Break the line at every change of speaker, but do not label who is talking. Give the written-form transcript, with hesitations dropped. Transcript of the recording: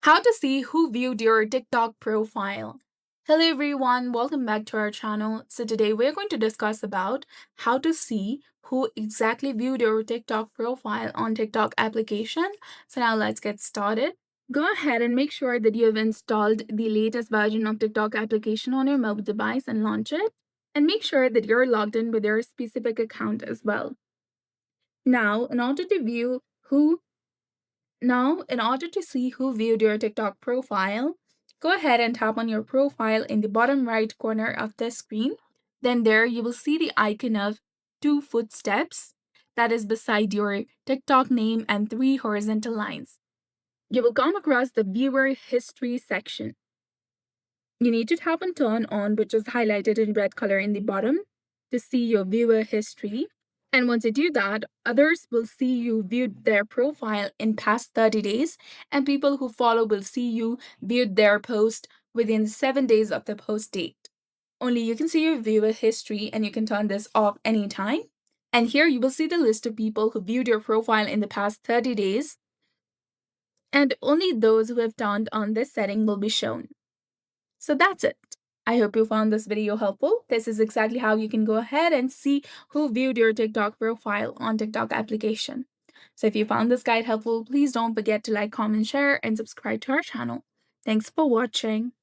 How to see who viewed your TikTok profile. Hello everyone, welcome back to our channel. So today we're going to discuss about how to see who exactly viewed your TikTok profile on TikTok application. So now let's get started. Go ahead and make sure that you have installed the latest version of TikTok application on your mobile device and launch it. And make sure that you're logged in with your specific account as well. Now, in order to view who Now, in order to see who viewed your TikTok profile, go ahead and tap on your profile in the bottom right corner of the screen. Then there you will see the icon of two footsteps that is beside your TikTok name and three horizontal lines. You will come across the viewer history section. You need to tap on turn on, which is highlighted in red color in the bottom, to see your viewer history. And once you do that, others will see you viewed their profile in past 30 days, and people who follow will see you viewed their post within 7 days of the post date. Only you can see your viewer history and you can turn this off anytime. And here you will see the list of people who viewed your profile in the past 30 days, and only those who have turned on this setting will be shown. So that's it. I hope you found this video helpful. This is exactly how you can go ahead and see who viewed your TikTok profile on TikTok application. So if you found this guide helpful, please don't forget to like, comment, share, and subscribe to our channel. Thanks for watching.